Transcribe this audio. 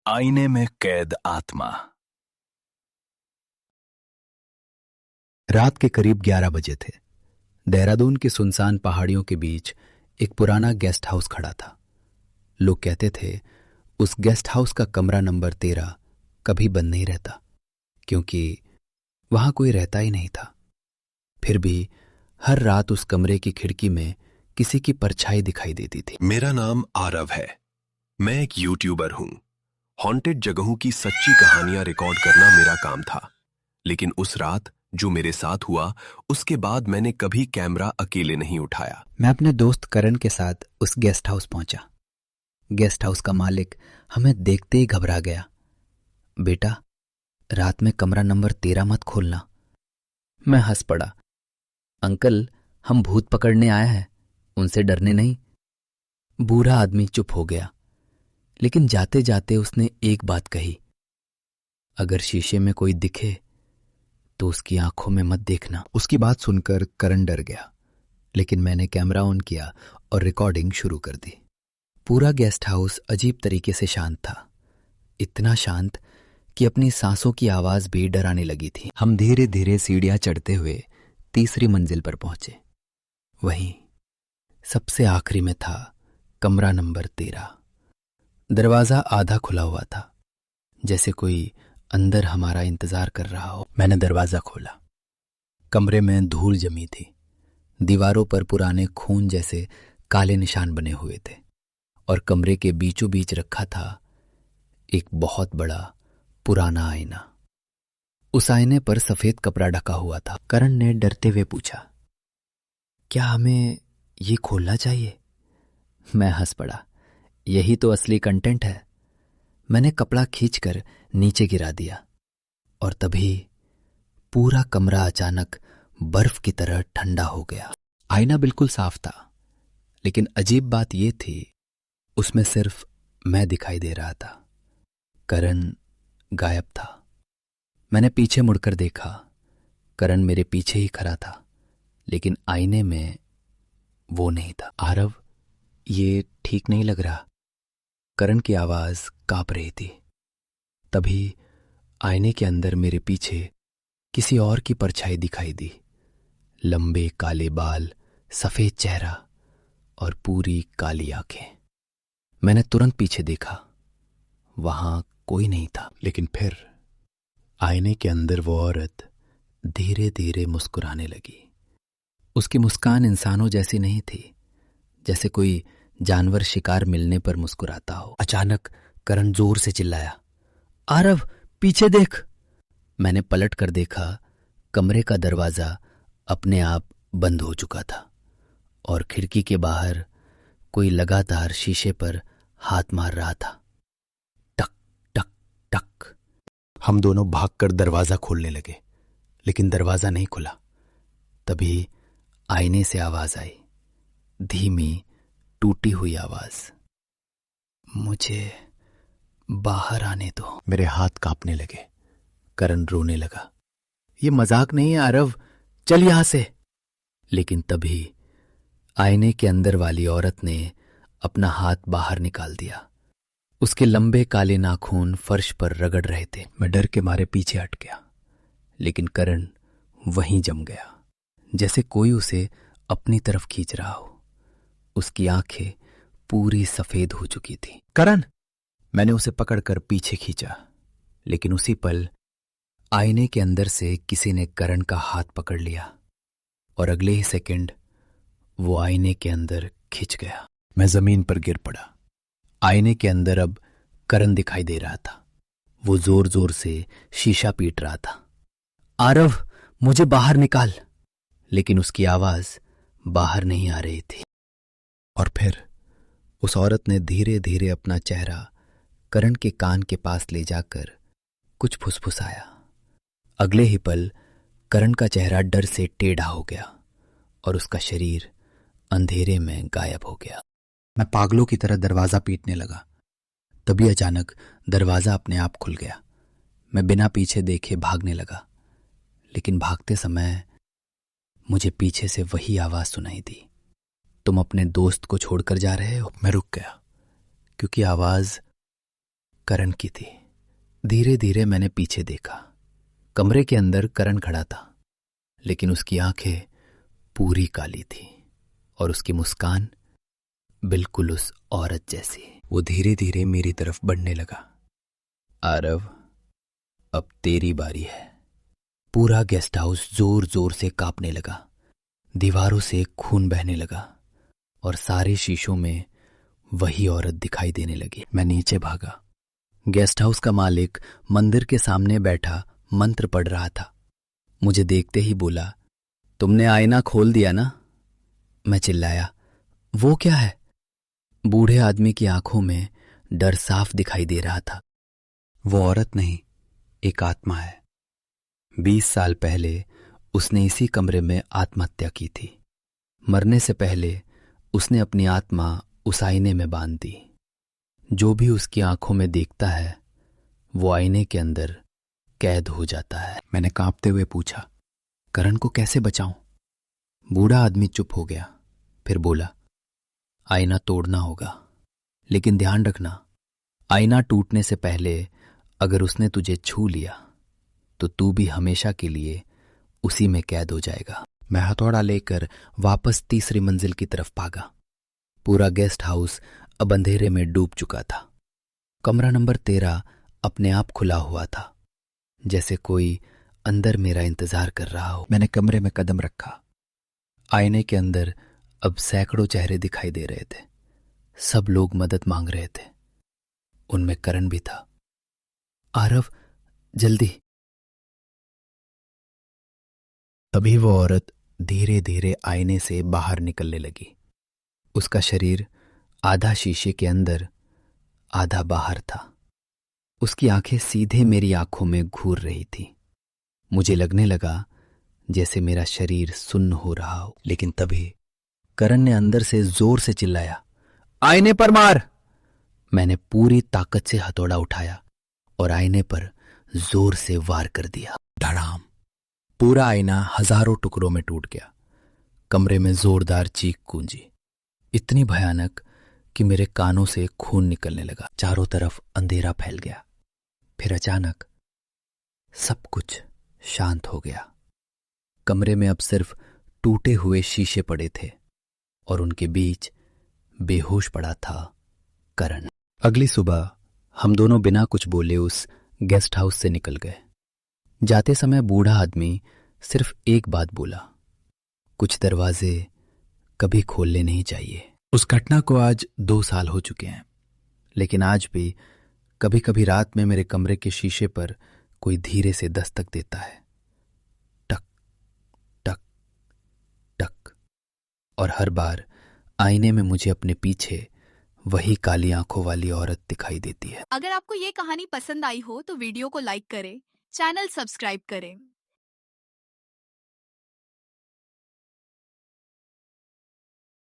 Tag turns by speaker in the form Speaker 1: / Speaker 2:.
Speaker 1: आईने में कैद आत्मा।
Speaker 2: रात के करीब 11 बजे थे। देहरादून की सुनसान पहाड़ियों के बीच एक पुराना गेस्ट हाउस खड़ा था। लोग कहते थे उस गेस्ट हाउस का कमरा नंबर 13 कभी बंद नहीं रहता, क्योंकि वहां कोई रहता ही नहीं था। फिर भी हर रात उस कमरे की खिड़की में किसी की परछाई दिखाई देती थी।
Speaker 3: मेरा नाम आरव है। मैं एक यूट्यूबर हूं। हॉन्टेड जगहों की सच्ची कहानियां रिकॉर्ड करना मेरा काम था। लेकिन उस रात जो मेरे साथ हुआ, उसके बाद मैंने कभी कैमरा अकेले नहीं उठाया।
Speaker 2: मैं अपने दोस्त करण के साथ उस गेस्ट हाउस पहुंचा। गेस्ट हाउस का मालिक हमें देखते ही घबरा गया। बेटा, रात में कमरा नंबर 13 मत खोलना। मैं हंस पड़ा। अंकल, हम भूत पकड़ने आए हैं, उनसे डरने नहीं। बूढ़ा आदमी चुप हो गया, लेकिन जाते जाते उसने एक बात कही, अगर शीशे में कोई दिखे तो उसकी आंखों में मत देखना। उसकी बात सुनकर करण डर गया, लेकिन मैंने कैमरा ऑन किया और रिकॉर्डिंग शुरू कर दी। पूरा गेस्ट हाउस अजीब तरीके से शांत था, इतना शांत कि अपनी सांसों की आवाज भी डराने लगी थी। हम धीरे धीरे सीढ़ियां चढ़ते हुए तीसरी मंजिल पर पहुंचे। वहीं सबसे आखिरी में था कमरा नंबर 13। दरवाजा आधा खुला हुआ था, जैसे कोई अंदर हमारा इंतजार कर रहा हो। मैंने दरवाजा खोला। कमरे में धूल जमी थी। दीवारों पर पुराने खून जैसे काले निशान बने हुए थे, और कमरे के बीचों बीच रखा था एक बहुत बड़ा पुराना आईना। उस आईने पर सफेद कपड़ा ढका हुआ था। करण ने डरते हुए पूछा, क्या हमें ये खोलना चाहिए? मैं हंस पड़ा। यही तो असली कंटेंट है। मैंने कपड़ा खींचकर नीचे गिरा दिया, और तभी पूरा कमरा अचानक बर्फ की तरह ठंडा हो गया। आईना बिल्कुल साफ था, लेकिन अजीब बात यह थी, उसमें सिर्फ मैं दिखाई दे रहा था। करण गायब था। मैंने पीछे मुड़कर देखा। करण मेरे पीछे ही खड़ा था, लेकिन आईने में वो नहीं था। आरव, ये ठीक नहीं लग रहा। करण की आवाज कांप रही थी। तभी आईने के अंदर मेरे पीछे किसी और की परछाई दिखाई दी। लंबे काले बाल, सफेद चेहरा और पूरी काली आंखें। मैंने तुरंत पीछे देखा। वहां कोई नहीं था, लेकिन फिर आईने के अंदर वो औरत धीरे धीरे मुस्कुराने लगी। उसकी मुस्कान इंसानों जैसी नहीं थी, जैसे कोई जानवर शिकार मिलने पर मुस्कुराता हो। अचानक करण जोर से चिल्लाया, आरव, पीछे देख। मैंने पलट कर देखा। कमरे का दरवाजा अपने आप बंद हो चुका था, और खिड़की के बाहर कोई लगातार शीशे पर हाथ मार रहा था। टक टक टक। हम दोनों भागकर दरवाजा खोलने लगे, लेकिन दरवाजा नहीं खुला। तभी आईने से आवाज आई, धीमी टूटी हुई आवाज, मुझे बाहर आने दो। मेरे हाथ कांपने लगे। करण रोने लगा, ये मजाक नहीं है आरव, चल यहां से। लेकिन तभी आईने के अंदर वाली औरत ने अपना हाथ बाहर निकाल दिया। उसके लंबे काले नाखून फर्श पर रगड़ रहे थे। मैं डर के मारे पीछे हट गया, लेकिन करण वहीं जम गया, जैसे कोई उसे अपनी तरफ खींच रहा हो। उसकी आंखें पूरी सफेद हो चुकी थी। करण! मैंने उसे पकड़कर पीछे खींचा, लेकिन उसी पल आईने के अंदर से किसी ने करण का हाथ पकड़ लिया, और अगले ही सेकंड वो आईने के अंदर खिंच गया। मैं जमीन पर गिर पड़ा। आईने के अंदर अब करण दिखाई दे रहा था। वो जोर जोर से शीशा पीट रहा था, आरव, मुझे बाहर निकाल। लेकिन उसकी आवाज बाहर नहीं आ रही थी। और फिर उस औरत ने धीरे धीरे अपना चेहरा करण के कान के पास ले जाकर कुछ फुसफुसाया। अगले ही पल करण का चेहरा डर से टेढ़ा हो गया, और उसका शरीर अंधेरे में गायब हो गया। मैं पागलों की तरह दरवाजा पीटने लगा। तभी अचानक दरवाजा अपने आप खुल गया। मैं बिना पीछे देखे भागने लगा, लेकिन भागते समय मुझे पीछे से वही आवाज सुनाई दी, तुम अपने दोस्त को छोड़कर जा रहे हो। मैं रुक गया, क्योंकि आवाज करण की थी। धीरे धीरे मैंने पीछे देखा। कमरे के अंदर करण खड़ा था, लेकिन उसकी आंखें पूरी काली थी और उसकी मुस्कान बिल्कुल उस औरत जैसी। वो धीरे धीरे मेरी तरफ बढ़ने लगा। आरव, अब तेरी बारी है। पूरा गेस्ट हाउस जोर जोर से कांपने लगा। दीवारों से खून बहने लगा और सारे शीशों में वही औरत दिखाई देने लगी। मैं नीचे भागा। गेस्ट हाउस का मालिक मंदिर के सामने बैठा मंत्र पढ़ रहा था। मुझे देखते ही बोला, तुमने आईना खोल दिया ना? मैं चिल्लाया, वो क्या है? बूढ़े आदमी की आंखों में डर साफ दिखाई दे रहा था। वो औरत नहीं, एक आत्मा है। 20 साल पहले उसने इसी कमरे में आत्महत्या की थी। मरने से पहले उसने अपनी आत्मा उस आईने में बांध दी। जो भी उसकी आंखों में देखता है वो आईने के अंदर कैद हो जाता है। मैंने कांपते हुए पूछा, करण को कैसे बचाऊं? बूढ़ा आदमी चुप हो गया, फिर बोला, आईना तोड़ना होगा, लेकिन ध्यान रखना, आईना टूटने से पहले अगर उसने तुझे छू लिया तो तू भी हमेशा के लिए उसी में कैद हो जाएगा। मैं हथौड़ा लेकर वापस तीसरी मंजिल की तरफ भागा। पूरा गेस्ट हाउस अब अंधेरे में डूब चुका था। कमरा नंबर 13 अपने आप खुला हुआ था, जैसे कोई अंदर मेरा इंतजार कर रहा हो। मैंने कमरे में कदम रखा। आईने के अंदर अब सैकड़ों चेहरे दिखाई दे रहे थे। सब लोग मदद मांग रहे थे। उनमें करण भी था। आरव, जल्दी। तभी वो औरत धीरे धीरे आईने से बाहर निकलने लगी। उसका शरीर आधा शीशे के अंदर, आधा बाहर था। उसकी आंखें सीधे मेरी आंखों में घूर रही थी। मुझे लगने लगा जैसे मेरा शरीर सुन्न हो रहा हो। लेकिन तभी करण ने अंदर से जोर से चिल्लाया, आईने पर मार! मैंने पूरी ताकत से हथौड़ा उठाया और आईने पर जोर से वार कर दिया। धड़ाम! पूरा आईना हजारों टुकड़ों में टूट गया। कमरे में जोरदार चीख गूंजी, इतनी भयानक कि मेरे कानों से खून निकलने लगा। चारों तरफ अंधेरा फैल गया। फिर अचानक सब कुछ शांत हो गया। कमरे में अब सिर्फ टूटे हुए शीशे पड़े थे और उनके बीच बेहोश पड़ा था करण। अगली सुबह हम दोनों बिना कुछ बोले उस गेस्ट हाउस से निकल गए। जाते समय बूढ़ा आदमी सिर्फ एक बात बोला, कुछ दरवाजे कभी खोलने नहीं चाहिए। उस घटना को आज 2 साल हो चुके हैं, लेकिन आज भी कभी कभी रात में मेरे कमरे के शीशे पर कोई धीरे से दस्तक देता है, टक टक टक, और हर बार आईने में मुझे अपने पीछे वही काली आंखों वाली औरत दिखाई देती है।
Speaker 4: अगर आपको ये कहानी पसंद आई हो तो वीडियो को लाइक करें, चैनल सब्सक्राइब करें